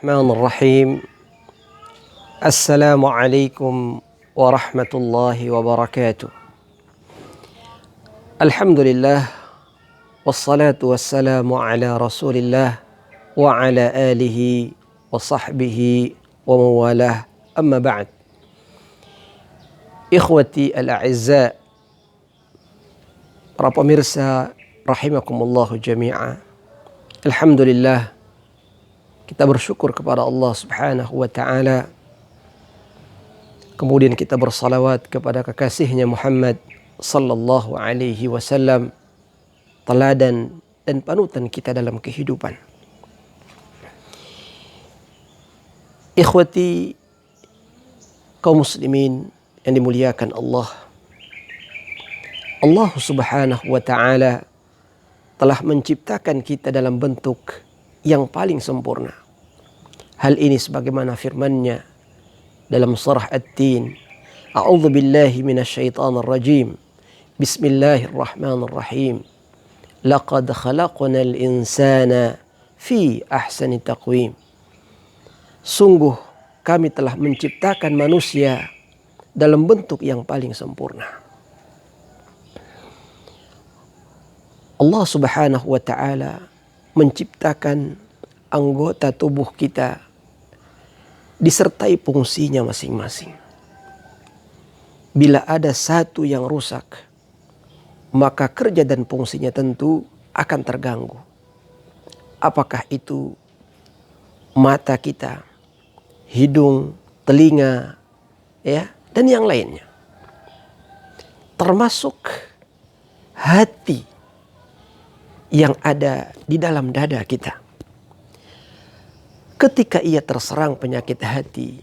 Bismillahirrahmanirrahim. Assalamualaikum warahmatullahi wabarakatuh. Alhamdulillah, wassalatu wassalamu ala rasulillah wa ala alihi wa sahbihi wa mawalah, amma ba'd. Ikhwati al-a'izza, para pemirsa rahimakumullahu jami'a. Alhamdulillah, kita bersyukur kepada Allah subhanahu wa ta'ala. Kemudian kita bersalawat kepada kekasihnya Muhammad sallallahu alaihi wasallam, teladan dan panutan kita dalam kehidupan. Ikhwati kaum muslimin yang dimuliakan Allah. Allah subhanahu wa ta'ala telah menciptakan kita dalam bentuk yang paling sempurna. Hal ini sebagaimana firman-Nya dalam surah At-Tin. A'udzu billahi minasyaitonir rajim. Bismillahirrahmanirrahim. Laqad khalaqnal insana fi ahsani taqwim. Sungguh kami telah menciptakan manusia dalam bentuk yang paling sempurna. Allah subhanahu wa ta'ala menciptakan anggota tubuh kita disertai fungsinya masing-masing. Bila ada satu yang rusak, maka kerja dan fungsinya tentu akan terganggu. Apakah itu mata kita, hidung, telinga, dan yang lainnya. Termasuk hati yang ada di dalam dada kita. Ketika ia terserang penyakit hati,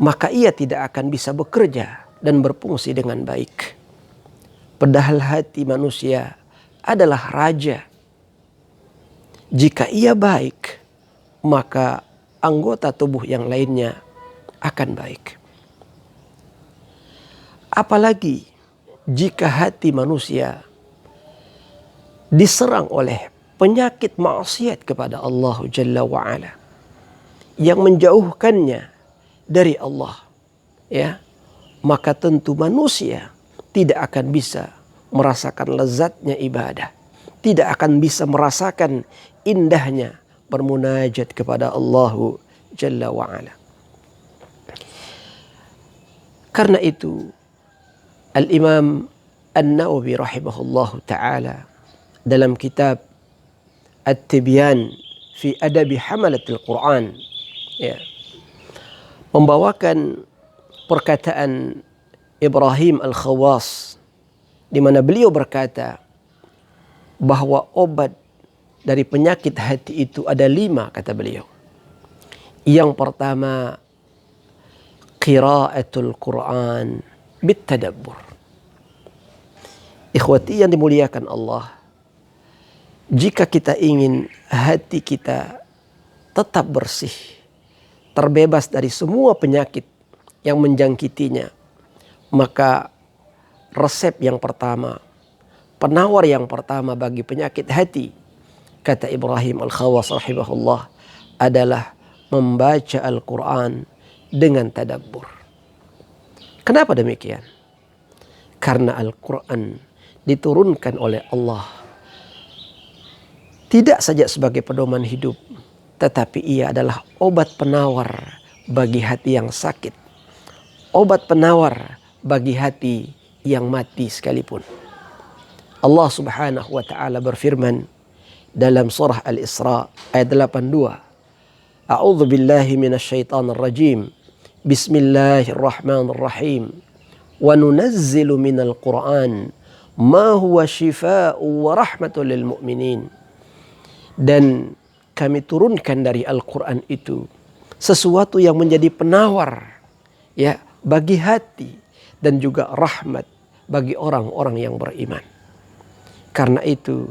maka ia tidak akan bisa bekerja dan berfungsi dengan baik. Padahal hati manusia adalah raja. Jika ia baik, maka anggota tubuh yang lainnya akan baik. Apalagi jika hati manusia diserang oleh penyakit maksiat kepada Allah Jalla wa'ala yang menjauhkannya dari Allah, maka tentu manusia tidak akan bisa merasakan lezatnya ibadah, tidak akan bisa merasakan indahnya bermunajat kepada Allah Jalla wa'ala. Karena itu Al-Imam An-Nawawi rahimahullahu ta'ala dalam kitab At-Tibyan fi Adabi Hamalatil Quran membawakan perkataan Ibrahim Al-Khawas, di mana beliau berkata bahwa obat dari penyakit hati itu ada 5, kata beliau. Yang pertama, qiraatul Quran bitadabbur. Ikhwati yang dimuliakan Allah, jika kita ingin hati kita tetap bersih, terbebas dari semua penyakit yang menjangkitinya, maka resep yang pertama, penawar yang pertama bagi penyakit hati, kata Ibrahim Al-Khawas rahimahullah, adalah membaca Al-Quran dengan tadabbur. Kenapa demikian? Karena Al-Quran diturunkan oleh Allah tidak saja sebagai pedoman hidup, tetapi ia adalah obat penawar bagi hati yang sakit, obat penawar bagi hati yang mati sekalipun. Allah subhanahu wa ta'ala berfirman dalam surah Al-Isra ayat 82. A'udzu billahi minasyaitonir rajim. Bismillahirrahmanirrahim. Wa nunazzilu minal Qur'an ma huwa shifaa'u wa rahmatul lil mu'minin. Dan kami turunkan dari Al-Quran itu sesuatu yang menjadi penawar bagi hati dan juga rahmat bagi orang-orang yang beriman. Karena itu,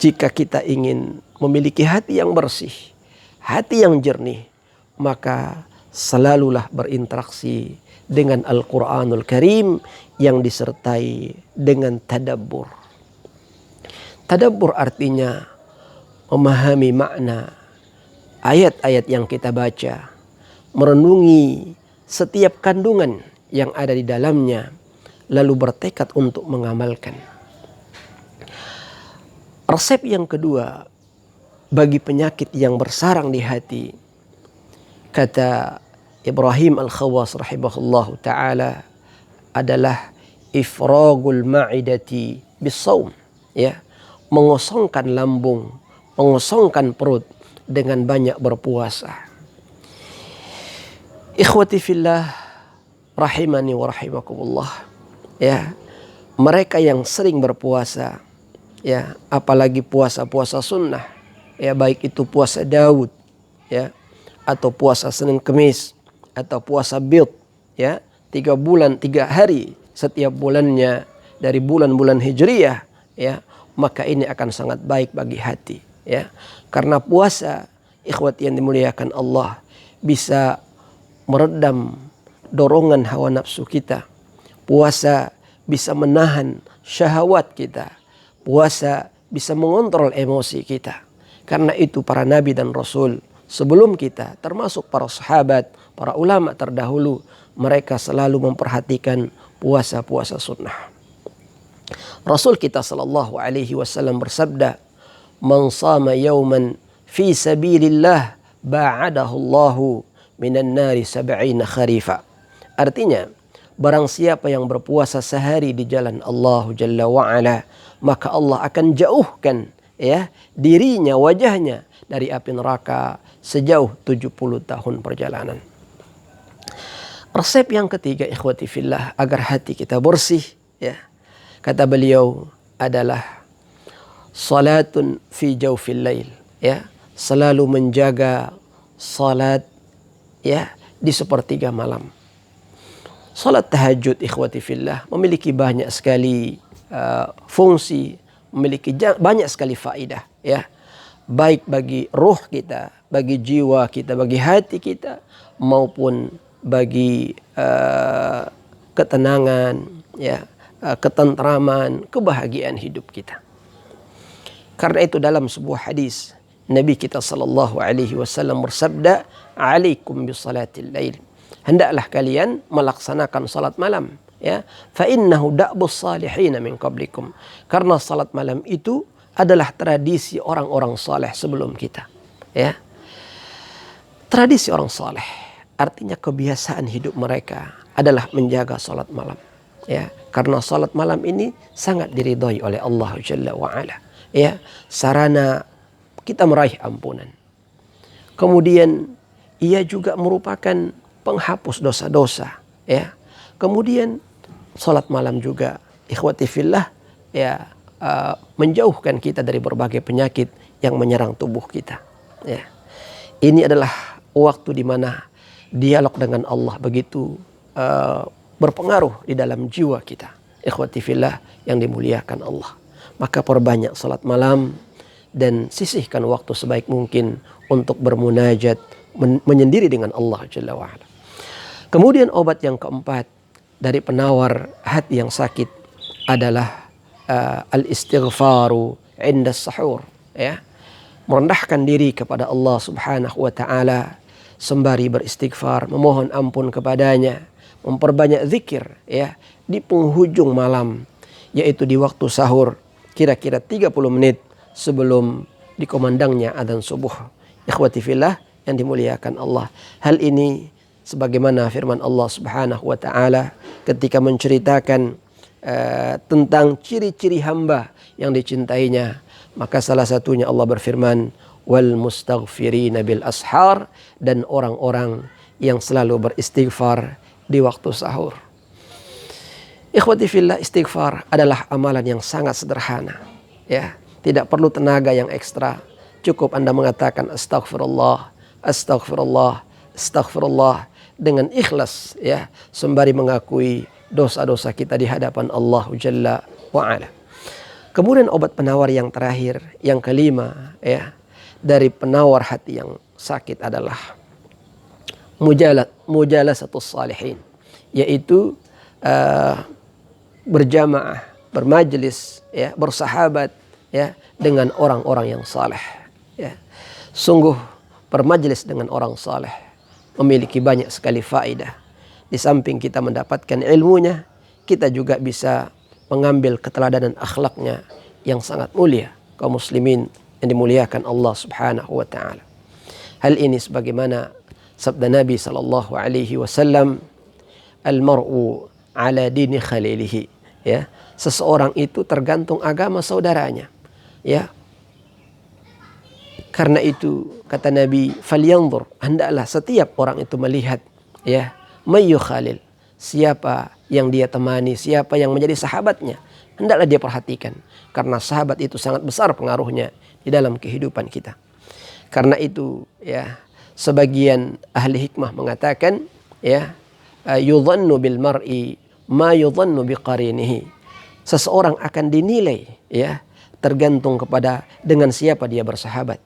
jika kita ingin memiliki hati yang bersih, hati yang jernih, maka selalulah berinteraksi dengan Al-Quranul Karim yang disertai dengan tadabbur. Tadabbur artinya memahami makna ayat-ayat yang kita baca, merenungi setiap kandungan yang ada di dalamnya, lalu bertekad untuk mengamalkan. Resep yang kedua bagi penyakit yang bersarang di hati, kata Ibrahim Al-Khawas rahimahullahu ta'ala, adalah ifragul ma'idati bisawm, ya, mengosongkan lambung, mengosongkan perut dengan banyak berpuasa. Ikhwati fillah rahimani wa rahimakumullah, ya, mereka yang sering berpuasa, ya, apalagi puasa-puasa sunnah, ya, baik itu puasa Daud, ya, atau puasa Senin Kemis, atau puasa Bid, ya, 3 bulan 3 hari setiap bulannya dari bulan-bulan Hijriyah, ya, maka ini akan sangat baik bagi hati, ya. Karena puasa, ikhwati yang dimuliakan Allah, bisa meredam dorongan hawa nafsu kita. Puasa bisa menahan syahwat kita. Puasa bisa mengontrol emosi kita. Karena itu para nabi dan rasul sebelum kita, termasuk para sahabat, para ulama terdahulu, mereka selalu memperhatikan puasa-puasa sunnah. Rasul kita sallallahu alaihi wasallam bersabda, "Man shama yawman fi sabilillah ba'adahu Allahu minan nari 70 kharifa." Artinya, barang siapa yang berpuasa sehari di jalan Allah Jalla wa Ala, maka Allah akan jauhkan, ya, dirinya, wajahnya dari api neraka sejauh 70 tahun perjalanan. Resep yang ketiga, ikhwati fillah, agar hati kita bersih, ya, kata beliau, adalah salatun fi jawfil lail, ya, selalu menjaga salat, ya, di sepertiga malam. Salat tahajud, ikhwati fillah, memiliki banyak sekali fungsi, memiliki banyak sekali faidah, ya, baik bagi ruh kita, bagi jiwa kita, bagi hati kita, maupun bagi ketenangan, ya, ketentraman, kebahagiaan hidup kita. Karena itu dalam sebuah hadis Nabi kita sallallahu alaihi wasallam bersabda, "Alaikum bisalatil lail." Hendaklah kalian melaksanakan salat malam, ya. Fa innahu da'bus salihin min qablikum. Karena salat malam itu adalah tradisi orang-orang saleh sebelum kita, ya. Tradisi orang saleh artinya kebiasaan hidup mereka adalah menjaga salat malam, ya. Karena salat malam ini sangat diridhai oleh Allah Jalla wa Ala, ya. Sarana kita meraih ampunan. Kemudian ia juga merupakan penghapus dosa-dosa, ya. Kemudian salat malam juga, ikhwati fillah, ya, menjauhkan kita dari berbagai penyakit yang menyerang tubuh kita, ya. Ini adalah waktu di mana dialog dengan Allah begitu berpengaruh di dalam jiwa kita, ikhwati fillah yang dimuliakan Allah. Maka perbanyak salat malam dan sisihkan waktu sebaik mungkin untuk bermunajat, menyendiri dengan Allah Jalla wa'ala. Kemudian obat yang keempat dari penawar hati yang sakit adalah al-istighfaru inda sahur, ya. Merendahkan diri kepada Allah Subhanahu wa taala sembari beristighfar, memohon ampun kepadanya, memperbanyak zikir, ya, di penghujung malam, yaitu di waktu sahur, kira-kira 30 menit sebelum dikumandangnya adzan subuh. Ikhwati fillah yang dimuliakan Allah. Hal ini sebagaimana firman Allah Subhanahu wa taala ketika menceritakan tentang ciri-ciri hamba yang dicintainya, maka salah satunya Allah berfirman, wal mustaghfirina bil ashar, dan orang-orang yang selalu beristighfar di waktu sahur. Ikhwati fillah, istighfar adalah amalan yang sangat sederhana, ya. Tidak perlu tenaga yang ekstra. Cukup Anda mengatakan astaghfirullah, astaghfirullah, astaghfirullah dengan ikhlas, ya, sembari mengakui dosa-dosa kita di hadapan Allah Jalla wa Ala. Kemudian obat penawar yang terakhir, yang kelima, ya, dari penawar hati yang sakit adalah mujalasatus salihin, yaitu berjamaah, bermajlis, ya, bersahabat, ya, dengan orang-orang yang saleh, ya. Sungguh bermajlis dengan orang saleh memiliki banyak sekali faedah. Di samping kita mendapatkan ilmunya, kita juga bisa mengambil keteladanan akhlaknya yang sangat mulia. Kaum muslimin yang dimuliakan Allah Subhanahu wa taala. Hal ini sebagaimana sabda Nabi sallallahu alaihi wasallam, al-mar'u ala dini khalilihi, ya. Seseorang itu tergantung agama saudaranya, ya. Karena itu kata Nabi, falyanzur, hendaklah setiap orang itu melihat, ya, mayyu khalil, siapa yang dia temani, siapa yang menjadi sahabatnya. Hendaklah dia perhatikan, karena sahabat itu sangat besar pengaruhnya di dalam kehidupan kita. Karena itu, ya, sebagian ahli hikmah mengatakan, ya, yudhannu bil mar'i ma yudhannu biqarinihi. Seseorang akan dinilai, ya, tergantung kepada dengan siapa dia bersahabat.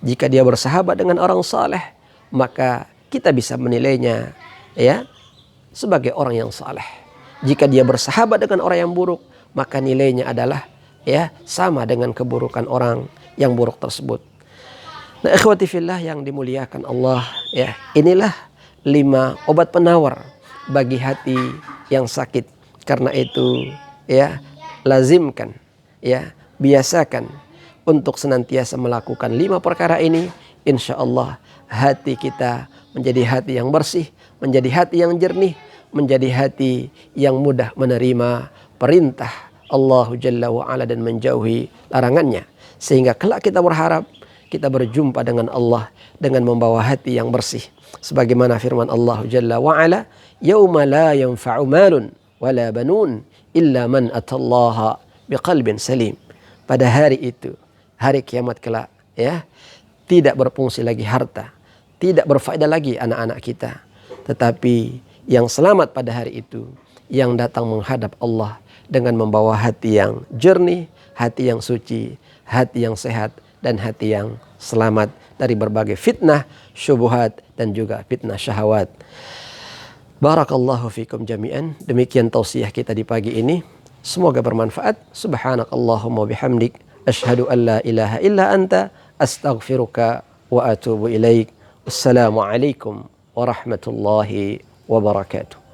Jika dia bersahabat dengan orang saleh, maka kita bisa menilainya, ya, sebagai orang yang saleh. Jika dia bersahabat dengan orang yang buruk, maka nilainya adalah, ya, sama dengan keburukan orang yang buruk tersebut. Nah, ikhwati fillah yang dimuliakan Allah, ya, inilah 5 obat penawar bagi hati yang sakit. Karena itu, ya, lazimkan, ya, biasakan untuk senantiasa melakukan 5 perkara ini. Insya Allah hati kita menjadi hati yang bersih, menjadi hati yang jernih, menjadi hati yang mudah menerima perintah Allah Jalla wa'ala dan menjauhi larangannya. Sehingga kelak kita berharap kita berjumpa dengan Allah dengan membawa hati yang bersih. Sebagaimana firman Allah Jalla wa'ala, yauma la yanfa'u malun wala banun illa man atallaha biqalbin salim. Pada hari itu, hari kiamat kelak, ya, tidak berfungsi lagi harta, tidak berfaedah lagi anak-anak kita, tetapi yang selamat pada hari itu yang datang menghadap Allah dengan membawa hati yang jernih, hati yang suci, hati yang sehat, dan hati yang selamat dari berbagai fitnah, syubhat, dan juga fitnah syahwat. Barakallahu fikum jami'an. Demikian tausiah kita di pagi ini. Semoga bermanfaat. Subhanakallahumma bihamdik, asyhadu an la ilaha illa anta, astaghfiruka wa atubu ilaik. Assalamualaikum warahmatullahi wabarakatuh.